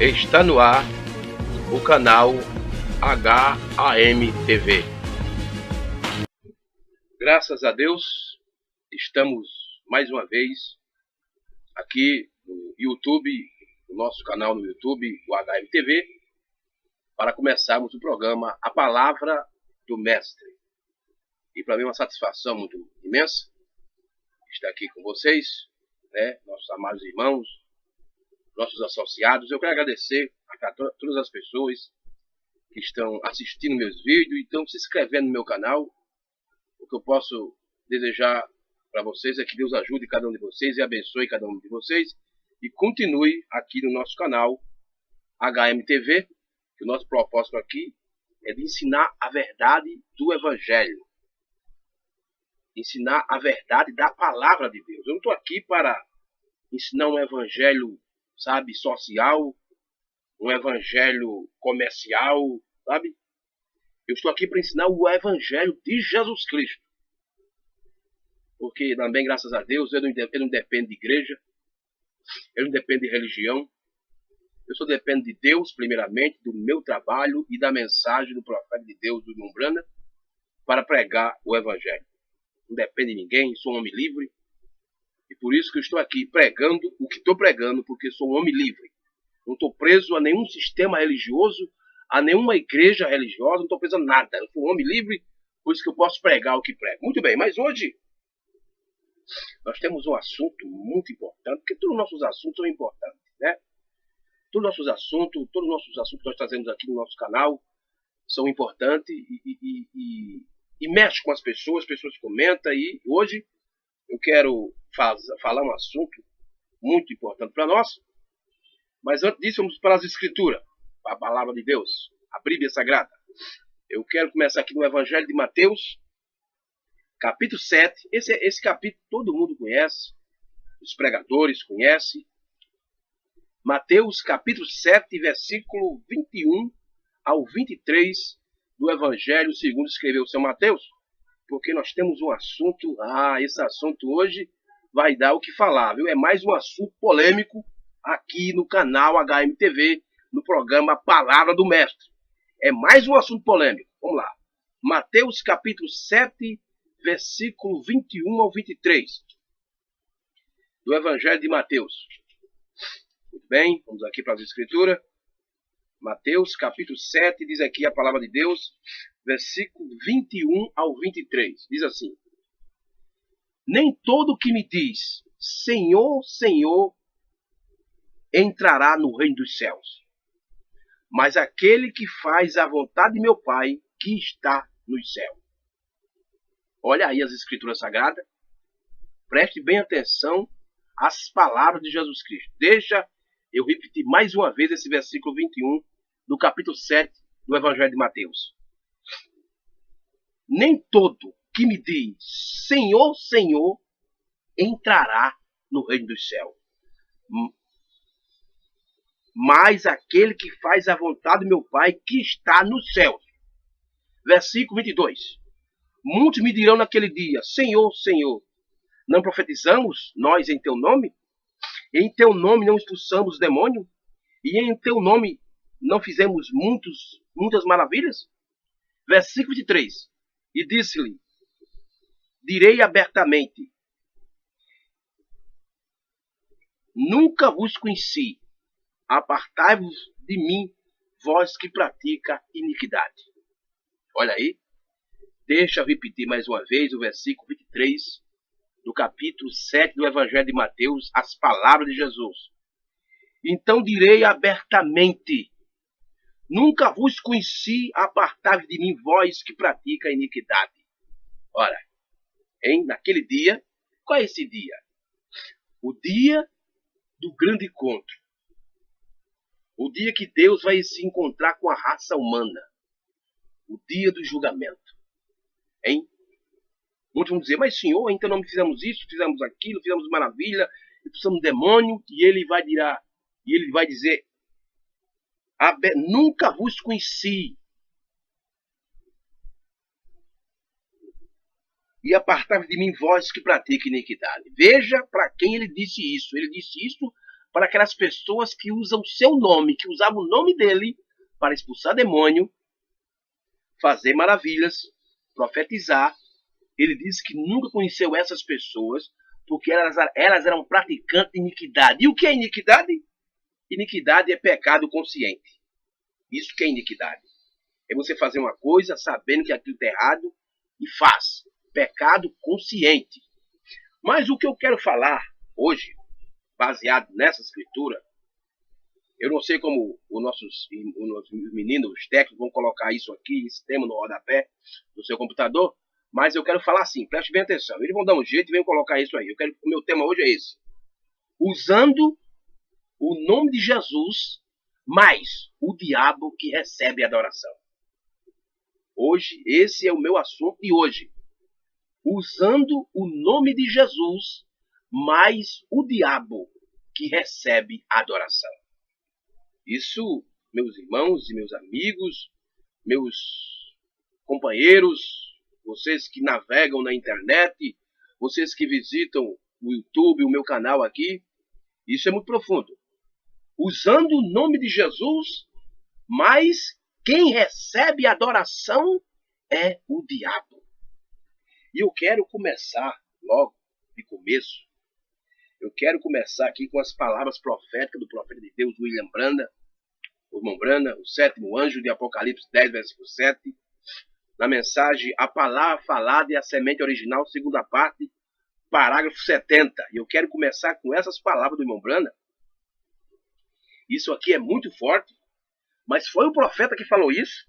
Está no ar o canal HAM TV. Graças a Deus, estamos mais uma vez aqui no YouTube, no nosso canal no YouTube, o HAM TV, para começarmos o programa A Palavra do Mestre. E para mim é uma satisfação muito imensa estar aqui com vocês, nossos amados irmãos, nossos associados. Eu quero agradecer a todas as pessoas que estão assistindo meus vídeos e estão se inscrevendo no meu canal. O que eu posso desejar para vocês é que Deus ajude cada um de vocês e abençoe cada um de vocês e continue aqui no nosso canal HM TV, que o nosso propósito aqui é de ensinar a verdade do Evangelho. Ensinar a verdade da Palavra de Deus. Eu não estou aqui para ensinar um Evangelho, social, um Evangelho comercial, Eu estou aqui para ensinar o Evangelho de Jesus Cristo. Porque também, graças a Deus, ele não depende de igreja, ele não depende de religião. Eu só dependo de Deus, primeiramente, do meu trabalho e da mensagem do profeta de Deus, do irmão Brana, para pregar o Evangelho. Não depende de ninguém, sou um homem livre. E por isso que eu estou aqui pregando o que estou pregando, porque sou um homem livre. Não estou preso a nenhum sistema religioso, a nenhuma igreja religiosa, não estou preso a nada. Eu sou um homem livre, por isso que eu posso pregar o que prego. Muito bem, mas hoje nós temos um assunto muito importante, porque todos os nossos assuntos são importantes, Todos os nossos assuntos que nós trazemos aqui no nosso canal são importantes e mexem com as pessoas comentam. E hoje eu quero falar um assunto muito importante para nós. Mas antes disso, vamos para as Escrituras, para a Palavra de Deus, a Bíblia Sagrada. Eu quero começar aqui no Evangelho de Mateus, capítulo 7. Esse capítulo todo mundo conhece, os pregadores conhecem. Mateus, capítulo 7, versículo 21 ao 23 do Evangelho segundo escreveu São Mateus. Porque nós temos um assunto, esse assunto hoje vai dar o que falar, viu? É mais um assunto polêmico aqui no canal HM TV, no programa Palavra do Mestre. É mais um assunto polêmico. Vamos lá. Mateus capítulo 7, versículo 21 ao 23 do Evangelho de Mateus. Muito bem, vamos aqui para as Escrituras. Mateus capítulo 7, diz aqui a Palavra de Deus, versículo 21 ao 23. Diz assim: Nem todo que me diz, Senhor, Senhor, entrará no reino dos céus, mas aquele que faz a vontade de meu Pai que está nos céus. Olha aí as Escrituras Sagradas. Preste bem atenção às palavras de Jesus Cristo. Deixa eu repetir mais uma vez esse versículo 21 do capítulo 7 do Evangelho de Mateus. Nem todo que me diz, Senhor, Senhor, entrará no reino dos céus, mas aquele que faz a vontade do meu Pai que está nos céus. Versículo 22. Muitos me dirão naquele dia, Senhor, Senhor, não profetizamos nós em teu nome? Em teu nome não expulsamos demônio? E em teu nome não fizemos muitas maravilhas? Versículo 23. E disse-lhe, direi abertamente, nunca vos conheci, apartai-vos de mim, vós que pratica iniquidade. Olha aí, deixa eu repetir mais uma vez o versículo 23 do capítulo 7 do Evangelho de Mateus, as palavras de Jesus. Então direi abertamente, nunca vos conheci, apartai-vos de mim, vós que pratica iniquidade. Ora, naquele dia, qual é esse dia? O dia do grande encontro. O dia que Deus vai se encontrar com a raça humana. O dia do julgamento. Muitos vão dizer, mas Senhor, então não fizemos isso, fizemos aquilo, fizemos maravilha, expulsamos demônio, e ele vai dizer, nunca vos conheci. E apartai-vos de mim, vós que praticam iniquidade. Veja para quem ele disse isso. Ele disse isso para aquelas pessoas que usam o seu nome, que usavam o nome dele para expulsar demônio, fazer maravilhas, profetizar. Ele disse que nunca conheceu essas pessoas porque elas eram praticantes de iniquidade. E o que é iniquidade? Iniquidade é pecado consciente. Isso que é iniquidade. É você fazer uma coisa sabendo que aquilo está errado e faz. Pecado consciente. Mas o que eu quero falar hoje, baseado nessa escritura, eu não sei como os nossos meninos, os técnicos, vão colocar isso aqui, esse tema no rodapé do seu computador, mas eu quero falar assim, preste bem atenção. Eles vão dar um jeito e vão colocar isso aí. O meu tema hoje é esse. Usando o nome de Jesus, mais o diabo que recebe adoração. Hoje, esse é o meu assunto de hoje. Usando o nome de Jesus, mais o diabo que recebe adoração. Isso, meus irmãos e meus amigos, meus companheiros, vocês que navegam na internet, vocês que visitam o YouTube, o meu canal aqui, isso é muito profundo. Usando o nome de Jesus, mas quem recebe adoração é o diabo. E eu quero começar logo de começo. Eu quero começar aqui com as palavras proféticas do profeta de Deus, William Branham, o irmão Branham, o sétimo anjo de Apocalipse 10, versículo 7, na mensagem A Palavra Falada e a Semente Original, segunda parte, parágrafo 70. E eu quero começar com essas palavras do irmão Branham. Isso aqui é muito forte, mas foi o profeta que falou isso,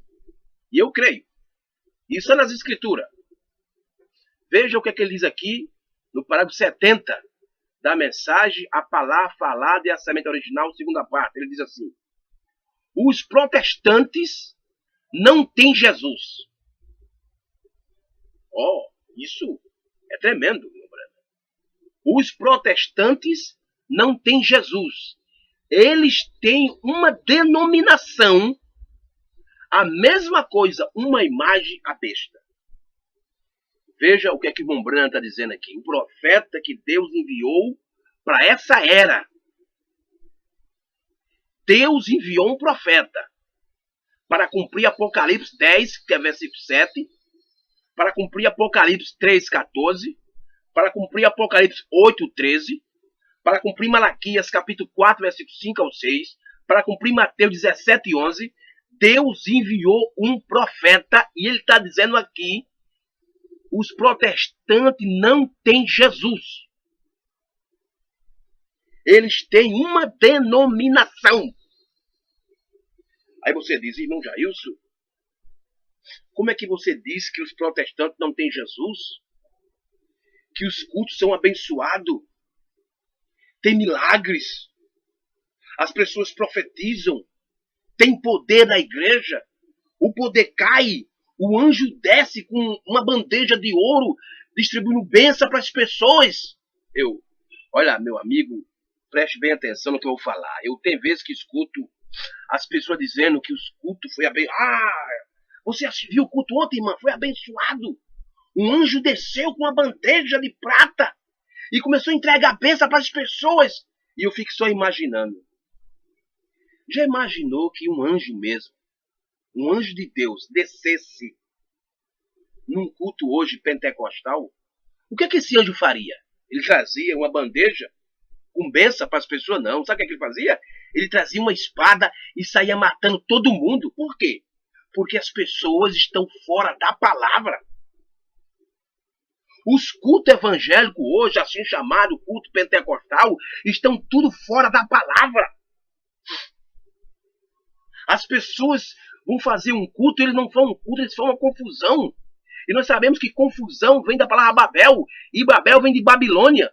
e eu creio. Isso é nas escrituras. Veja o que ele diz aqui, no parágrafo 70, da mensagem A Palavra Falada e a Semente Original, segunda parte. Ele diz assim: os protestantes não têm Jesus. Oh, isso é tremendo, meu brother. Os protestantes não têm Jesus. Eles têm uma denominação, a mesma coisa, uma imagem, a besta. Veja o que o irmão Branham está dizendo aqui. O profeta que Deus enviou para essa era. Deus enviou um profeta para cumprir Apocalipse 10, que é versículo 7, para cumprir Apocalipse 3, 14, para cumprir Apocalipse 8, 13, para cumprir Malaquias capítulo 4, versículo 5 ao 6, para cumprir Mateus 17, 11. Deus enviou um profeta e ele está dizendo aqui: os protestantes não têm Jesus. Eles têm uma denominação. Aí você diz, irmão Jailson, como é que você diz que os protestantes não têm Jesus? Que os cultos são abençoados? Tem milagres? As pessoas profetizam? Tem poder na igreja? O poder cai? O anjo desce com uma bandeja de ouro, distribuindo bênção para as pessoas? Olha, meu amigo, preste bem atenção no que eu vou falar. Eu tenho vezes que escuto as pessoas dizendo que os cultos foi abençoado. Você viu o culto ontem, irmã? Foi abençoado. Um anjo desceu com uma bandeja de prata e começou a entregar a bênção para as pessoas. E eu fico só imaginando. Já imaginou que um anjo mesmo, um anjo de Deus, descesse num culto hoje pentecostal? O que esse anjo faria? Ele trazia uma bandeja com bênção para as pessoas? Não. Sabe o que ele fazia? Ele trazia uma espada e saía matando todo mundo. Por quê? Porque as pessoas estão fora da palavra. Os cultos evangélicos hoje, assim chamado culto pentecostal, estão tudo fora da palavra. As pessoas vão fazer um culto, eles não fazem um culto, eles fazem uma confusão. E nós sabemos que confusão vem da palavra Babel, e Babel vem de Babilônia.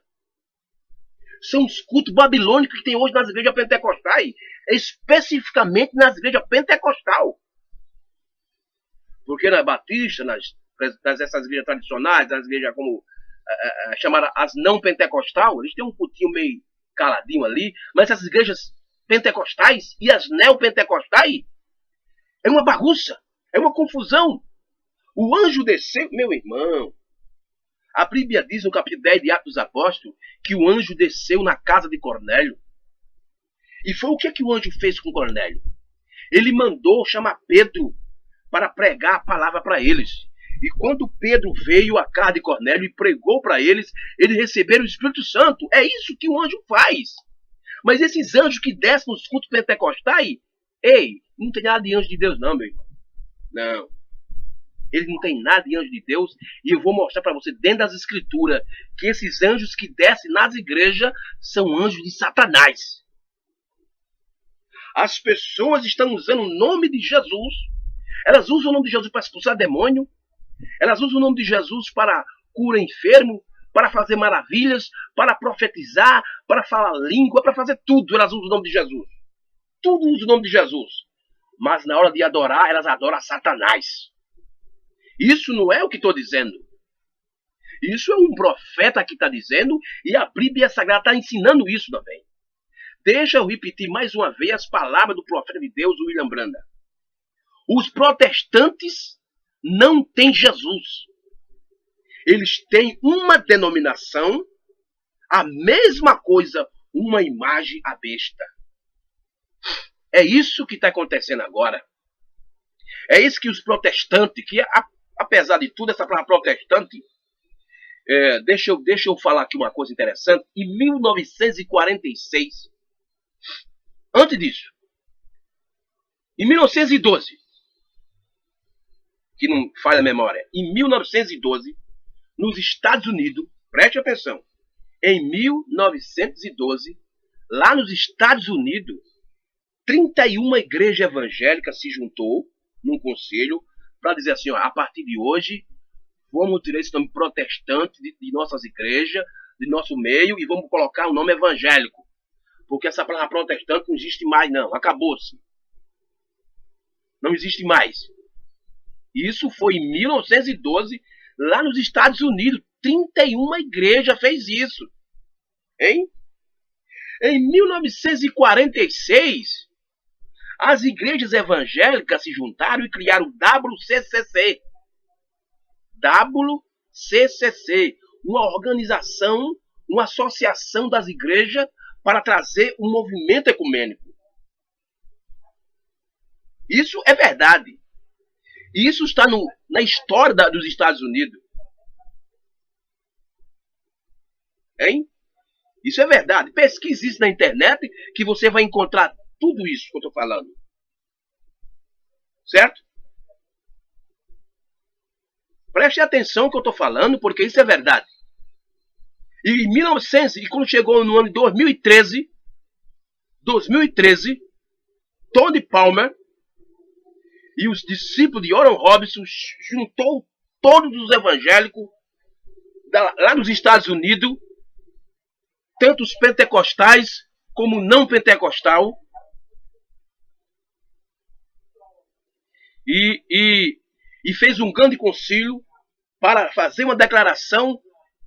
São os cultos babilônicos que tem hoje nas igrejas pentecostais, especificamente nas igrejas pentecostais. Porque na Batista, essas igrejas tradicionais, nas igrejas como chamadas as não pentecostais, eles têm um cultinho meio caladinho ali, mas essas igrejas pentecostais e as neopentecostais é uma bagunça, é uma confusão. O anjo desceu, meu irmão. A Bíblia diz no capítulo 10 de Atos dos Apóstolos que o anjo desceu na casa de Cornélio. E foi o que o anjo fez com Cornélio. Ele mandou chamar Pedro para pregar a palavra para eles. E quando Pedro veio à casa de Cornélio e pregou para eles, eles receberam o Espírito Santo. É isso que o anjo faz. Mas esses anjos que descem nos cultos pentecostais, ei, não tem nada de anjo de Deus não, meu irmão. Não. Eles não tem nada de anjo de Deus. E eu vou mostrar para você dentro das escrituras que esses anjos que descem nas igrejas são anjos de Satanás. As pessoas estão usando o nome de Jesus. Elas usam o nome de Jesus para expulsar demônio. Elas usam o nome de Jesus para curar enfermo, para fazer maravilhas, para profetizar, para falar língua, para fazer tudo. Elas usam o nome de Jesus. Tudo usa o nome de Jesus. Mas na hora de adorar, elas adoram a Satanás. Isso não é o que estou dizendo. Isso é um profeta que está dizendo, e a Bíblia Sagrada está ensinando isso também. Deixa eu repetir mais uma vez as palavras do profeta de Deus, William Branda. Os protestantes não têm Jesus. Eles têm uma denominação, a mesma coisa, uma imagem à besta. É isso que está acontecendo agora. É isso que os protestantes, que apesar de tudo, essa palavra protestante, deixa eu falar aqui uma coisa interessante. Em 1946, antes disso, em 1912, que não falha a memória, em 1912, nos Estados Unidos, preste atenção, em 1912, lá nos Estados Unidos, 31 igrejas evangélicas se juntou num conselho para dizer assim, ó, a partir de hoje, vamos tirar esse nome protestante de nossas igrejas, de nosso meio, e vamos colocar o nome evangélico. Porque essa palavra protestante não existe mais, não. Acabou-se. Não existe mais. Isso foi em 1912, lá nos Estados Unidos. 31 igrejas fez isso. Hein? Em 1946, as igrejas evangélicas se juntaram e criaram o WCCC. WCCC, uma organização, uma associação das igrejas para trazer um movimento ecumênico. Isso é verdade. Isso está na história dos Estados Unidos. Hein? Isso é verdade. Pesquise isso na internet que você vai encontrar tudo isso que eu estou falando. Certo? Preste atenção no que eu estou falando, porque isso é verdade. E em 1900, e quando chegou no ano de 2013, Tony Palmer e os discípulos de Oral Robertson juntou todos os evangélicos lá nos Estados Unidos, tanto os pentecostais como não pentecostal, e fez um grande concílio para fazer uma declaração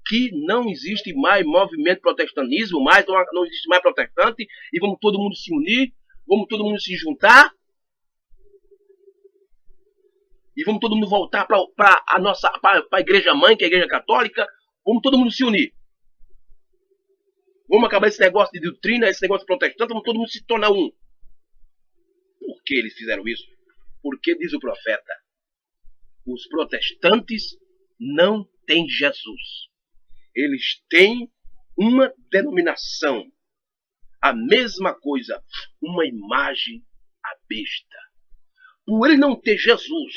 que não existe mais movimento protestantismo, não existe mais protestante, e vamos todo mundo se unir, vamos todo mundo se juntar, e vamos todo mundo voltar para a igreja mãe, que é a igreja católica, vamos todo mundo se unir. Vamos acabar esse negócio de doutrina, esse negócio protestante, vamos todo mundo se tornar um. Por que eles fizeram isso? Porque, diz o profeta, os protestantes não têm Jesus. Eles têm uma denominação. A mesma coisa, uma imagem à besta. Por ele não ter Jesus,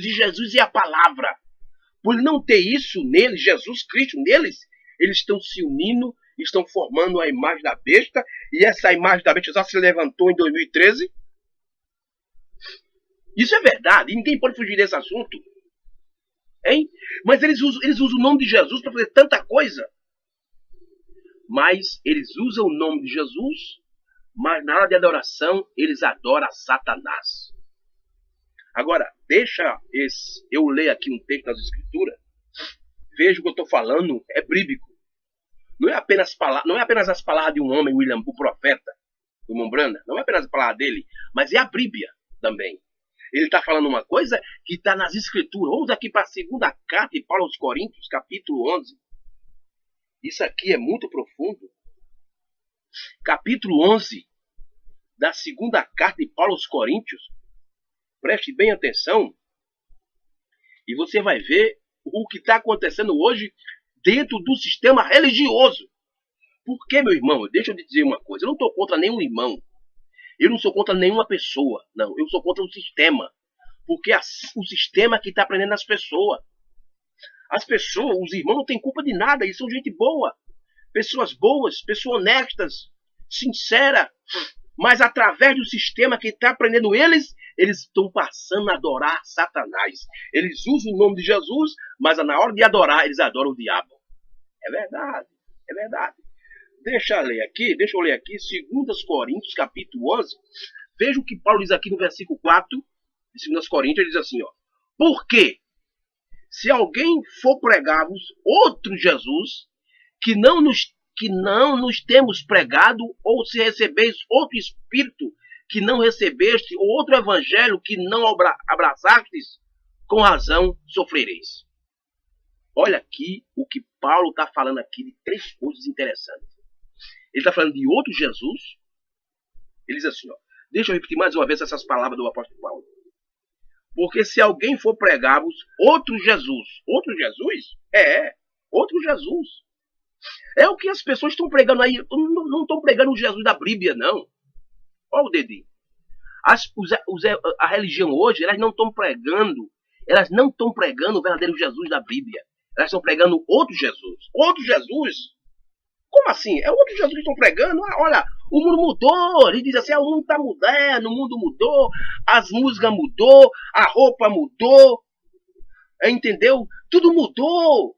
e Jesus é a palavra, por ele não ter isso neles, Jesus Cristo neles, eles estão se unindo, estão formando a imagem da besta, e essa imagem da besta já se levantou em 2013. Isso é verdade, e ninguém pode fugir desse assunto. Hein? Mas eles usam o nome de Jesus para fazer tanta coisa. Mas eles usam o nome de Jesus, mas na hora de adoração, eles adoram a Satanás. Agora, deixa eu ler aqui um texto das Escrituras. Veja o que eu estou falando, é bíblico. Não é apenas as palavras de um homem, o profeta, o Mombrana, não é apenas a palavra dele, mas é a Bíblia também. Ele está falando uma coisa que está nas Escrituras. Vamos aqui para a segunda carta de Paulo aos Coríntios, capítulo 11. Isso aqui é muito profundo. capítulo 11 da segunda carta de Paulo aos Coríntios. Preste bem atenção e você vai ver o que está acontecendo hoje dentro do sistema religioso. Porque, meu irmão, deixa eu te dizer uma coisa, eu não estou contra nenhum irmão, eu não sou contra nenhuma pessoa, não, eu sou contra o sistema. Porque o sistema que está prendendo as pessoas. As pessoas, os irmãos não têm culpa de nada, eles são gente boa. Pessoas boas, pessoas honestas, sinceras. Mas através do sistema que está prendendo eles, eles estão passando a adorar Satanás. Eles usam o nome de Jesus, mas na hora de adorar, eles adoram o diabo. É verdade, é verdade. Deixa eu ler aqui, 2 Coríntios, capítulo 11. Veja o que Paulo diz aqui no versículo 4. De 2 Coríntios, ele diz assim, ó. Porque se alguém for pregar-vos outro Jesus, que não nos temos pregado, ou se recebeis outro Espírito que não recebeste, ou outro Evangelho que não abraçastes, com razão sofrereis. Olha aqui o que Paulo está falando aqui de 3 coisas interessantes. Ele está falando de outro Jesus. Ele diz assim, ó. Deixa eu repetir mais uma vez essas palavras do apóstolo Paulo. Porque se alguém for pregar-vos outro Jesus. Outro Jesus? Outro Jesus. É o que as pessoas estão pregando aí. Não estão pregando o Jesus da Bíblia, não. Olha o dedinho. A religião hoje, elas não estão pregando o verdadeiro Jesus da Bíblia. Elas estão pregando outro Jesus. Outro Jesus? Como assim? É outro Jesus que estão pregando? Olha, o mundo mudou. Ele diz assim, o mundo está moderno, o mundo mudou, as músicas mudou, a roupa mudou. Entendeu? Tudo mudou.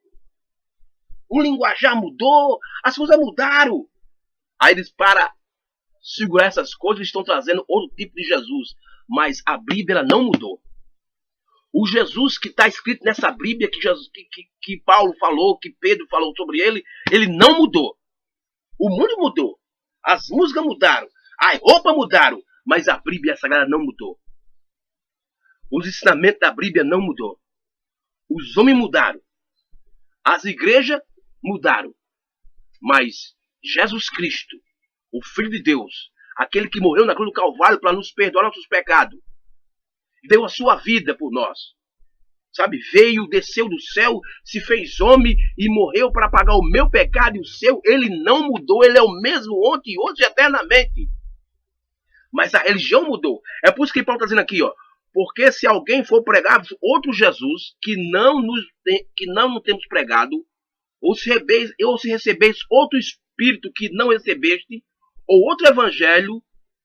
O linguajar mudou, as coisas mudaram. Aí eles, para segurar essas coisas, eles estão trazendo outro tipo de Jesus. Mas a Bíblia ela não mudou. O Jesus que está escrito nessa Bíblia, que Paulo falou, que Pedro falou sobre ele não mudou. O mundo mudou. As músicas mudaram. As roupas mudaram. Mas a Bíblia Sagrada não mudou. Os ensinamentos da Bíblia não mudou. Os homens mudaram. As igrejas mudaram. Mas Jesus Cristo, o Filho de Deus, aquele que morreu na cruz do Calvário para nos perdoar nossos pecados, deu a sua vida por nós. Sabe, veio, desceu do céu, se fez homem e morreu para pagar o meu pecado e o seu. Ele não mudou, ele é o mesmo ontem, hoje e eternamente. Mas a religião mudou. É por isso que Paulo está dizendo aqui, ó. Porque se alguém for pregar outro Jesus que não nos temos pregado, ou se recebeis outro Espírito que não recebeste, ou outro Evangelho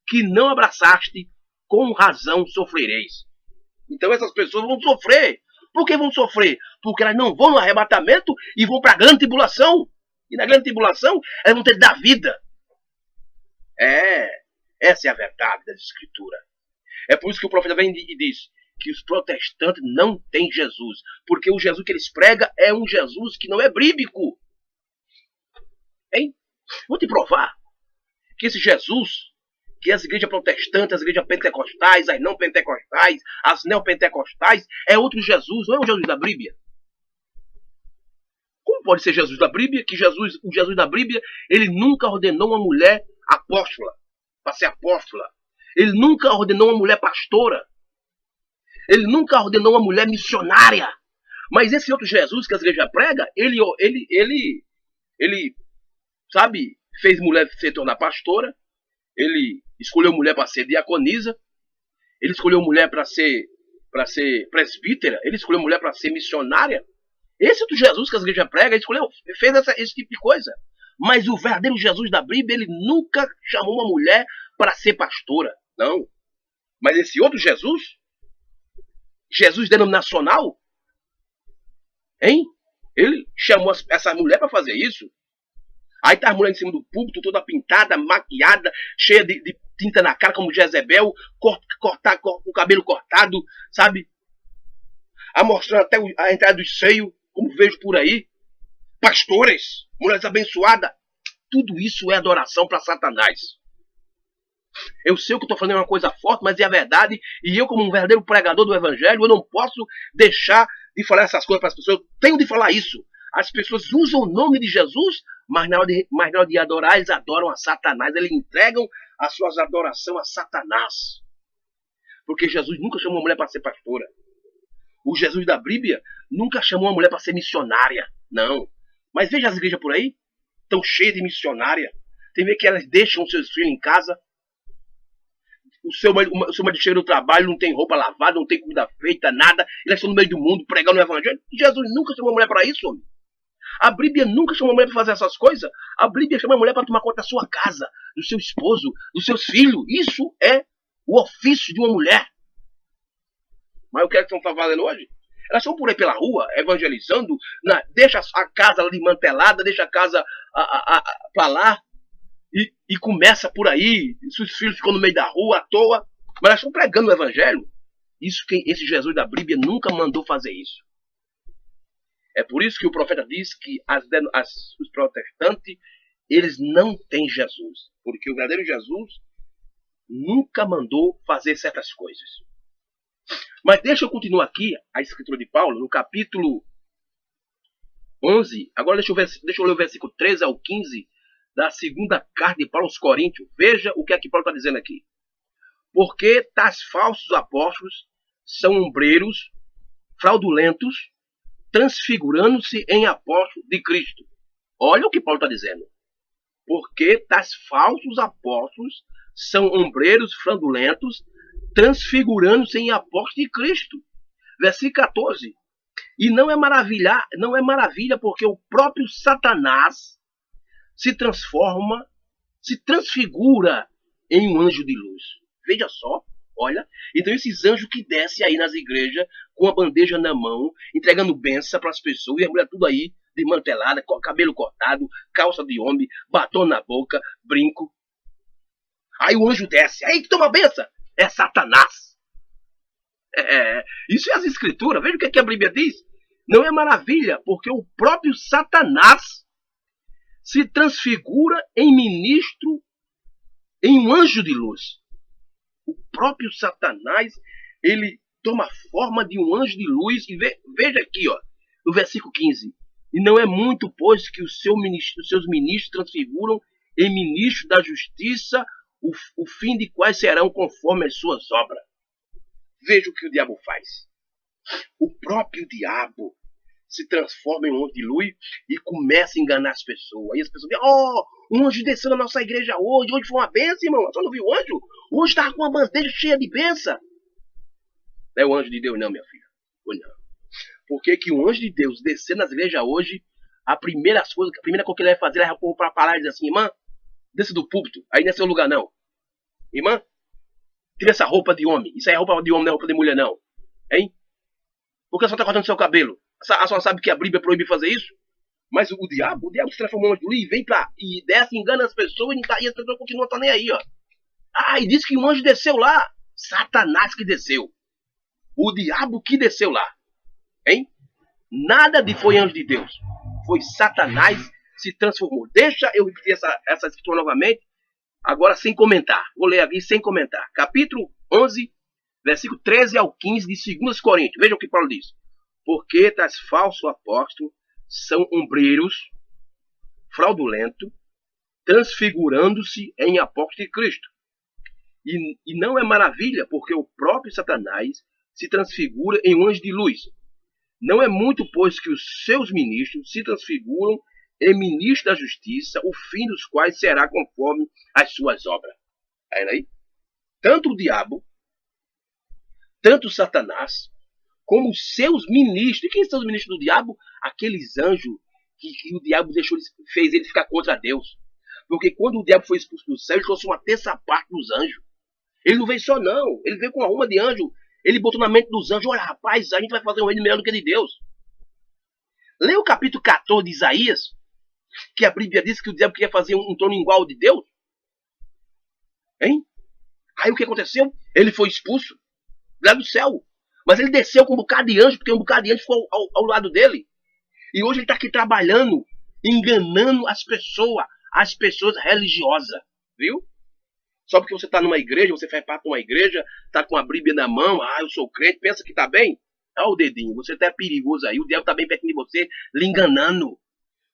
que não abraçaste, com razão sofrereis. Então essas pessoas vão sofrer. Por que vão sofrer? Porque elas não vão no arrebatamento e vão para a grande tribulação. E na grande tribulação, elas vão ter que dar vida. Essa é a verdade da Escritura. É por isso que o profeta vem e diz que os protestantes não têm Jesus. Porque o Jesus que eles pregam é um Jesus que não é bíblico. Hein? Vou te provar que esse Jesus, que as igrejas protestantes, as igrejas pentecostais, as não pentecostais, as neopentecostais, é outro Jesus, não é o Jesus da Bíblia. Como pode ser Jesus da Bíblia? Que o Jesus da Bíblia, ele nunca ordenou uma mulher apóstola, para ser apóstola. Ele nunca ordenou uma mulher pastora. Ele nunca ordenou uma mulher missionária. Mas esse outro Jesus que as igrejas pregam, ele sabe, fez mulher se tornar pastora. Ele escolheu mulher para ser diaconisa. Ele escolheu mulher para ser presbítera. Ele escolheu mulher para ser missionária. Esse outro Jesus que as igrejas pregam, fez esse tipo de coisa. Mas o verdadeiro Jesus da Bíblia, ele nunca chamou uma mulher para ser pastora. Não. Mas esse outro Jesus, Jesus denominacional, hein? Ele chamou essa mulher para fazer isso. Aí tá a mulher em cima do púlpito, toda pintada, maquiada, cheia de tinta na cara, como Jezebel, com o cabelo cortado, sabe? A mostrando até a entrada dos seios, como vejo por aí. Pastores, mulheres abençoadas. Tudo isso é adoração para Satanás. Eu sei que eu estou falando uma coisa forte, mas é a verdade. E eu, como um verdadeiro pregador do Evangelho, eu não posso deixar de falar essas coisas para as pessoas. Eu tenho de falar isso. As pessoas usam o nome de Jesus, mas na hora de adorar, eles adoram a Satanás. Eles entregam as suas adorações a Satanás. Porque Jesus nunca chamou uma mulher para ser pastora. O Jesus da Bíblia nunca chamou uma mulher para ser missionária. Não. Mas veja as igrejas por aí. Estão cheias de missionária. Tem ver que elas deixam seus filhos em casa. O seu marido chega do trabalho, não tem roupa lavada, não tem comida feita, nada. Eles estão no meio do mundo pregando o evangelho. Jesus nunca chamou uma mulher para isso, homem. A Bíblia nunca chamou a mulher para fazer essas coisas. A Bíblia chama a mulher para tomar conta da sua casa, do seu esposo, dos seus filhos. Isso é o ofício de uma mulher. Mas o que é que estão fazendo hoje? Elas estão por aí pela rua, evangelizando, deixa a casa desmantelada, deixa a casa para lá e começa por aí. Seus filhos ficam no meio da rua à toa, mas elas estão pregando o evangelho. Esse Jesus da Bíblia nunca mandou fazer isso. É por isso que o profeta diz que os protestantes, eles não têm Jesus. Porque o verdadeiro Jesus nunca mandou fazer certas coisas. Mas deixa eu continuar aqui a escritura de Paulo, no capítulo 11. Agora deixa eu ler o versículo 13 ao 15 da segunda carta de Paulo aos Coríntios. Veja o que é que Paulo está dizendo aqui. Porque tais falsos apóstolos são ombreiros fraudulentos, transfigurando-se em apóstolos de Cristo. Olha o que Paulo está dizendo. Porque tais falsos apóstolos são ombreiros fraudulentos, transfigurando-se em apóstolos de Cristo. Versículo 14. E não é maravilha porque o próprio Satanás se transfigura em um anjo de luz. Veja só, olha. Então esses anjos que descem aí nas igrejas com a bandeja na mão, entregando bênção para as pessoas, e a mulher tudo aí desmantelada, cabelo cortado, calça de homem, batom na boca, brinco. Aí o anjo desce, aí que toma bênção. É Satanás. Isso é as escrituras. Veja o que a Bíblia diz. Não é maravilha, porque o próprio Satanás se transfigura em ministro, em um anjo de luz. O próprio Satanás, ele toma forma de um anjo de luz. E veja aqui, ó, no versículo 15. E não é muito, pois, que os seus ministros transfiguram em ministro da justiça, o fim de quais serão conforme as suas obras. Veja o que o diabo faz. O próprio diabo se transforma em um anjo de luz e começa a enganar as pessoas. Aí as pessoas dizem, um anjo desceu na nossa igreja hoje. Hoje foi uma bênção, irmão. Você não viu o anjo? Hoje estava com uma bandeja cheia de bênção. Não é o anjo de Deus não, minha filha. Ou não. Porque que o anjo de Deus descer nas igrejas hoje, a primeira coisa que ele vai fazer é pôr para parar e dizer assim, irmã, desça do púlpito, aí não é seu lugar não. Irmã, tira essa roupa de homem. Isso aí é roupa de homem, não é roupa de mulher não. Hein? Porque a senhora está cortando seu cabelo. A senhora sabe que a Bíblia proíbe fazer isso? Mas o diabo se transformou em anjo e vem e desce, engana as pessoas e as pessoas continuam nem aí, ó. E diz que um anjo desceu lá. Satanás que desceu. O diabo que desceu lá. Hein? Nada foi anjo de Deus. Foi Satanás se transformou. Deixa eu repetir essa escritura novamente. Agora sem comentar. Vou ler aqui sem comentar. Capítulo 11, versículo 13 ao 15 de 2 Coríntios. Veja o que Paulo diz. Porque tais falsos apóstolos são ombreiros fraudulentos, transfigurando-se em apóstolos de Cristo. E não é maravilha, porque o próprio Satanás se transfigura em um anjo de luz. Não é muito, pois, que os seus ministros se transfiguram em ministros da justiça, o fim dos quais será conforme as suas obras. Aí? Tanto o diabo, tanto Satanás, como os seus ministros. E quem são os ministros do diabo? Aqueles anjos que o diabo fez ele ficar contra Deus. Porque quando o diabo foi expulso do céu, ele trouxe uma terça parte dos anjos. Ele não veio só não, ele veio com uma ruma de anjo. Ele botou na mente dos anjos, olha rapaz, a gente vai fazer um reino melhor do que de Deus. Lê o capítulo 14 de Isaías, que a Bíblia diz que o diabo queria fazer um trono igual ao de Deus. Hein? Aí o que aconteceu? Ele foi expulso lá do céu. Mas ele desceu com um bocado de anjo, porque um bocado de anjo ficou ao lado dele. E hoje ele está aqui trabalhando, enganando as pessoas religiosas. Viu? Só porque você está numa igreja, você faz parte de uma igreja, está com a Bíblia na mão, eu sou crente, pensa que está bem? Olha o dedinho, você está perigoso aí, o diabo está bem perto de você, lhe enganando.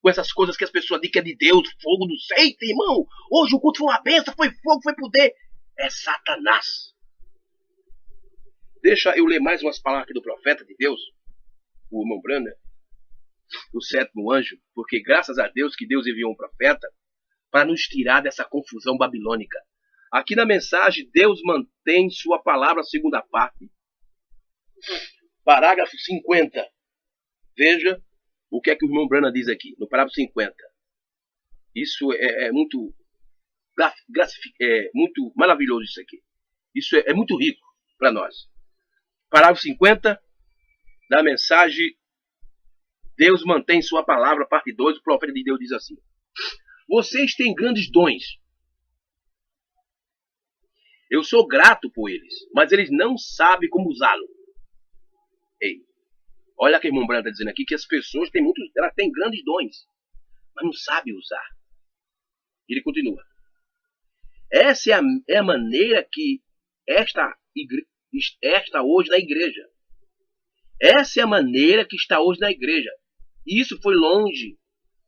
com essas coisas que as pessoas dizem que é de Deus, fogo do céu. Eita, irmão, hoje o culto foi uma bênção, foi fogo, foi poder. É Satanás. Deixa eu ler mais umas palavras aqui do profeta de Deus, o irmão Branham, o sétimo anjo, porque graças a Deus que Deus enviou um profeta para nos tirar dessa confusão babilônica. Aqui na mensagem, Deus mantém sua palavra, segunda parte. Parágrafo 50. Veja o que é que o irmão Branham diz aqui, no parágrafo 50. Isso é muito maravilhoso isso aqui. Isso é muito rico para nós. Parágrafo 50 da mensagem, Deus mantém sua palavra, parte 2, o profeta de Deus diz assim: vocês têm grandes dons. Eu sou grato por eles, mas eles não sabem como usá-lo. Ei, olha que o irmão Branham está dizendo aqui, que as pessoas elas têm grandes dons, mas não sabem usar. Ele continua: essa é a maneira que esta hoje na igreja. Essa é a maneira que está hoje na igreja. E isso foi longe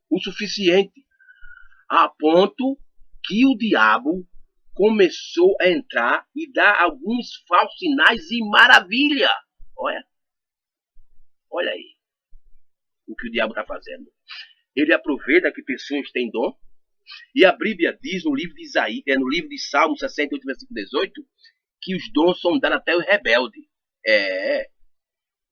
o suficiente, a ponto que o diabo começou a entrar e dar alguns falsos sinais e maravilha. Olha aí o que o diabo está fazendo. Ele aproveita que pessoas têm dom, e a Bíblia diz no livro de Isaías, no livro de Salmo 68, versículo 18, que os dons são dados até o rebelde.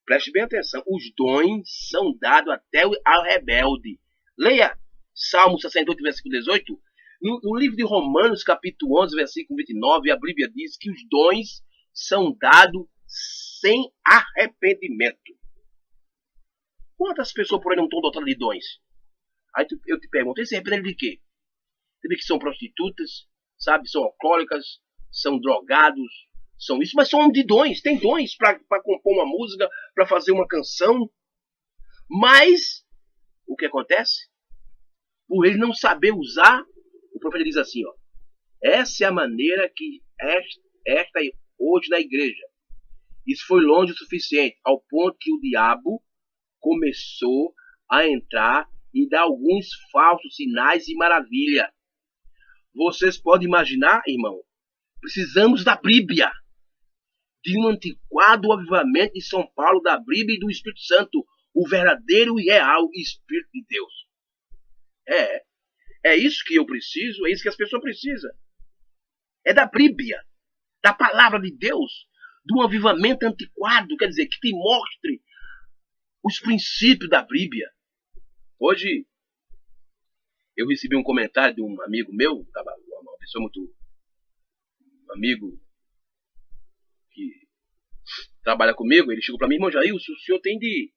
Preste bem atenção, os dons são dados até ao rebelde. Leia Salmo 68, versículo 18. No livro de Romanos, capítulo 11, versículo 29, a Bíblia diz que os dons são dados sem arrependimento. Quantas pessoas por aí não estão dotadas de dons? Aí eu te pergunto, eles se arrependem de quê? Você vê que são prostitutas, sabe? São alcoólicas, são drogados, são isso, mas são de dons. Tem dons para compor uma música, para fazer uma canção. Mas o que acontece? Por ele não saber usar, o profeta diz assim, ó: essa é a maneira que esta hoje na igreja. Isso foi longe o suficiente, ao ponto que o diabo começou a entrar e dar alguns falsos sinais e maravilha. Vocês podem imaginar, irmão, precisamos da Bíblia, de um antiquado avivamento de São Paulo, da Bíblia e do Espírito Santo, o verdadeiro e real Espírito de Deus. É isso que eu preciso, é isso que as pessoas precisam. É da Bíblia, da palavra de Deus, de um avivamento antiquado, quer dizer, que te mostre os princípios da Bíblia. Hoje, eu recebi um comentário de um amigo meu, uma pessoa muito amigo, que trabalha comigo. Ele chegou para mim: irmão Jair, o senhor tem de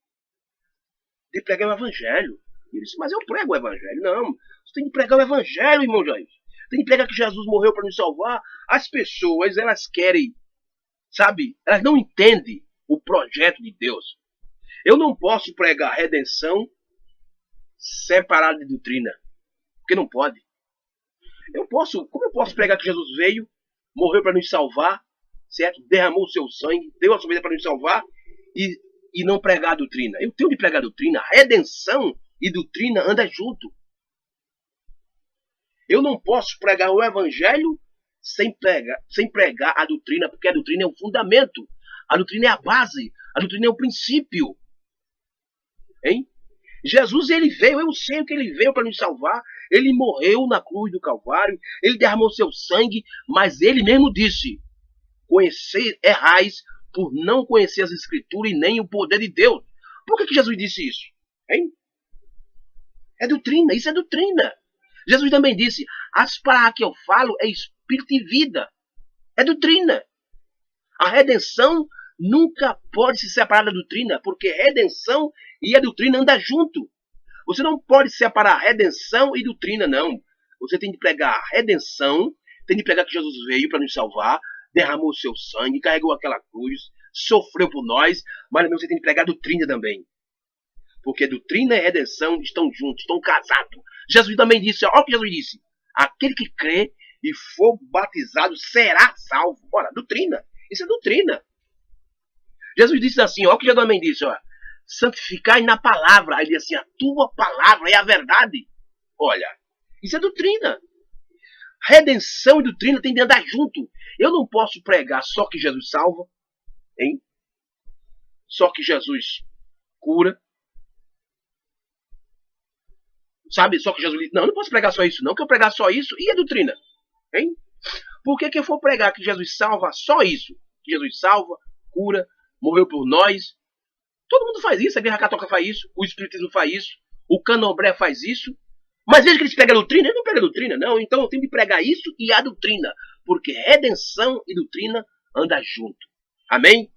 pregar o evangelho. Ele disse: mas eu prego o evangelho. Não, você tem de pregar o evangelho, irmão Jair. Tem de pregar que Jesus morreu para nos salvar. As pessoas, elas querem, sabe, elas não entendem o projeto de Deus. Eu não posso pregar redenção separada de doutrina, porque não pode. Como eu posso pregar que Jesus veio, morreu para nos salvar, certo? Derramou o seu sangue, deu a sua vida para nos salvar, e não pregar a doutrina? Eu tenho de pregar a doutrina. Redenção e doutrina andam junto. Eu não posso pregar o evangelho sem pregar a doutrina, porque a doutrina é o fundamento, a doutrina é a base, a doutrina é o princípio. Hein? Jesus, ele veio, eu sei que ele veio para nos salvar. Ele morreu na cruz do Calvário, ele derramou seu sangue, mas ele mesmo disse: conhecer errais por não conhecer as Escrituras e nem o poder de Deus. Por que Jesus disse isso? Hein? É doutrina, isso é doutrina. Jesus também disse: as palavras que eu falo é espírito e vida. É doutrina. A redenção nunca pode se separar da doutrina, porque redenção e a doutrina andam junto. Você não pode separar redenção e doutrina, não. Você tem de pregar a redenção, tem de pregar que Jesus veio para nos salvar, derramou o seu sangue, carregou aquela cruz, sofreu por nós, mas também você tem de pregar a doutrina também. Porque doutrina e redenção estão juntos, estão casados. Jesus também disse, olha o que Jesus disse: aquele que crê e for batizado será salvo. Ora, doutrina, isso é doutrina. Jesus disse assim, olha o que Jesus também disse, olha: santificai na palavra. Aí ele diz assim, a tua palavra é a verdade. Olha, isso é doutrina. Redenção e doutrina tem de andar junto. Eu não posso pregar só que Jesus salva, hein? Só que Jesus cura. Sabe, só que Jesus... Não, eu não posso pregar só isso, não. Que eu pregar só isso e a doutrina, hein? Por que eu for pregar que Jesus salva só isso? Que Jesus salva, cura, morreu por nós. Todo mundo faz isso, a Igreja Católica faz isso, o Espiritismo faz isso, o Candomblé faz isso. Mas veja que eles pregam a doutrina, ele não prega a doutrina, não. Então eu tenho que pregar isso e a doutrina. Porque redenção e doutrina andam junto. Amém?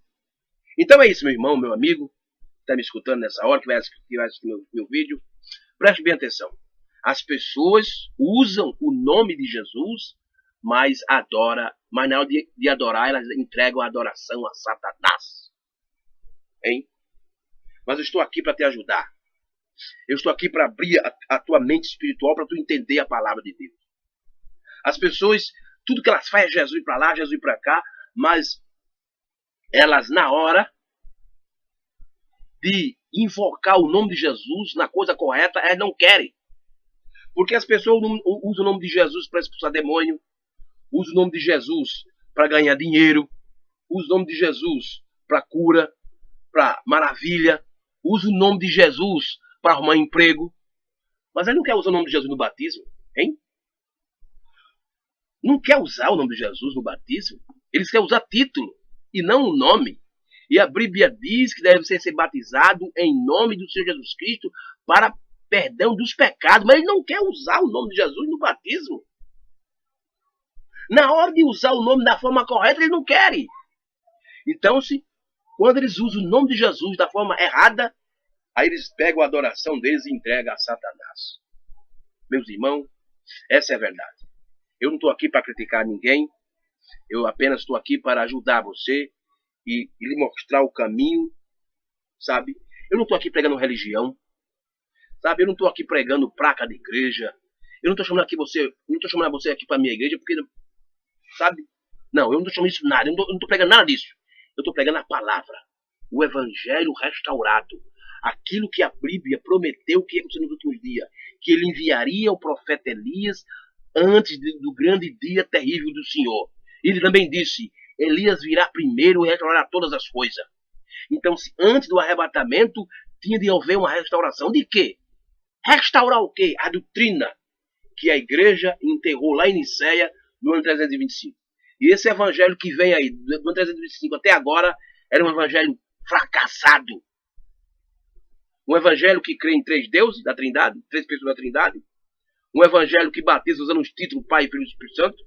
Então é isso, meu irmão, meu amigo, que está me escutando nessa hora, que vai assistir meu vídeo. Preste bem atenção. As pessoas usam o nome de Jesus, mas na hora de adorar, elas entregam a adoração a Satanás. Hein? Mas eu estou aqui para te ajudar. Eu estou aqui para abrir a tua mente espiritual para tu entender a palavra de Deus. As pessoas, tudo que elas fazem é Jesus para lá, Jesus para cá, mas elas, na hora de invocar o nome de Jesus na coisa correta, elas não querem. Porque as pessoas usam o nome de Jesus para expulsar demônio, usam o nome de Jesus para ganhar dinheiro, usam o nome de Jesus para cura, para maravilha, usam o nome de Jesus para arrumar emprego. Mas ele não quer usar o nome de Jesus no batismo, hein? Não quer usar o nome de Jesus no batismo. Eles querem usar título e não o nome. E a Bíblia diz que deve ser batizado em nome do Senhor Jesus Cristo para perdão dos pecados. Mas ele não quer usar o nome de Jesus no batismo. Na hora de usar o nome da forma correta, eles não querem. Então, quando eles usam o nome de Jesus da forma errada, aí eles pegam a adoração deles e entregam a Satanás. Meus irmãos, essa é a verdade. Eu não estou aqui para criticar ninguém. Eu apenas estou aqui para ajudar você e lhe mostrar o caminho, sabe? Eu não estou aqui pregando religião, sabe? Eu não estou aqui pregando placa de igreja. Eu não estou chamando você aqui para minha igreja porque, sabe? Não, eu não estou chamando isso nada. Eu não estou pregando nada disso. Eu estou pregando a palavra, o evangelho restaurado. Aquilo que a Bíblia prometeu que ia acontecer nos últimos dias, que ele enviaria o profeta Elias antes do grande dia terrível do Senhor. Ele também disse, Elias virá primeiro e restaurará todas as coisas. Então, antes do arrebatamento, tinha de haver uma restauração. De quê? Restaurar o quê? A doutrina que a igreja enterrou lá em Nicéia no ano 325. E esse evangelho que vem aí, do ano 325 até agora, era um evangelho fracassado. Um evangelho que crê em 3 deuses da Trindade, 3 pessoas da Trindade. Um evangelho que batiza usando os títulos Pai, Filho e Espírito Santo.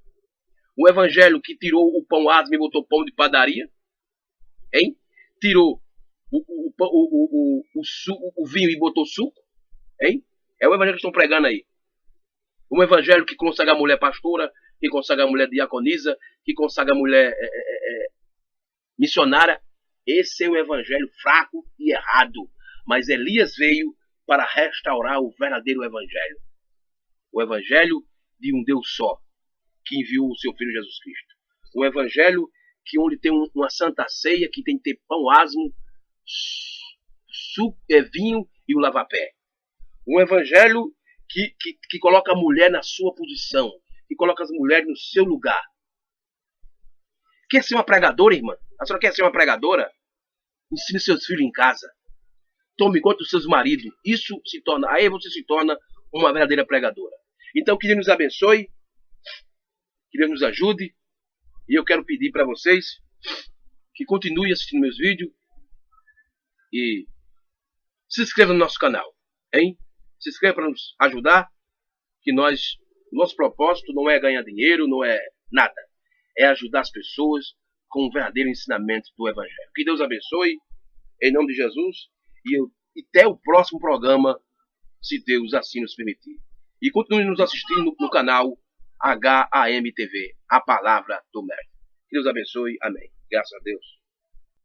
Um evangelho que tirou o pão asmo e botou pão de padaria. Hein? Tirou o vinho e botou suco. Hein? É o evangelho que estão pregando aí. Um evangelho que consagra a mulher pastora, que consagra a mulher diaconisa, que consagra a mulher missionária. Esse é um evangelho fraco e errado. Mas Elias veio para restaurar o verdadeiro evangelho. O evangelho de um Deus só, que enviou o seu Filho Jesus Cristo. Um evangelho onde tem uma santa ceia, que tem que ter pão asmo, vinho e o lava-pé. Um evangelho que coloca a mulher na sua posição, que coloca as mulheres no seu lugar. Quer ser uma pregadora, irmã? A senhora quer ser uma pregadora? Ensine seus filhos em casa. Tome conta dos seus maridos. Aí você se torna uma verdadeira pregadora. Então, que Deus nos abençoe, que Deus nos ajude. E eu quero pedir para vocês que continuem assistindo meus vídeos e se inscrevam no nosso canal, hein? Se inscreva para nos ajudar, que nosso propósito não é ganhar dinheiro, não é nada. É ajudar as pessoas com o verdadeiro ensinamento do Evangelho. Que Deus abençoe, em nome de Jesus, e até o próximo programa, se Deus assim nos permitir. E continue nos assistindo no canal HAM TV, a Palavra do Mestre. Que Deus abençoe. Amém. Graças a Deus.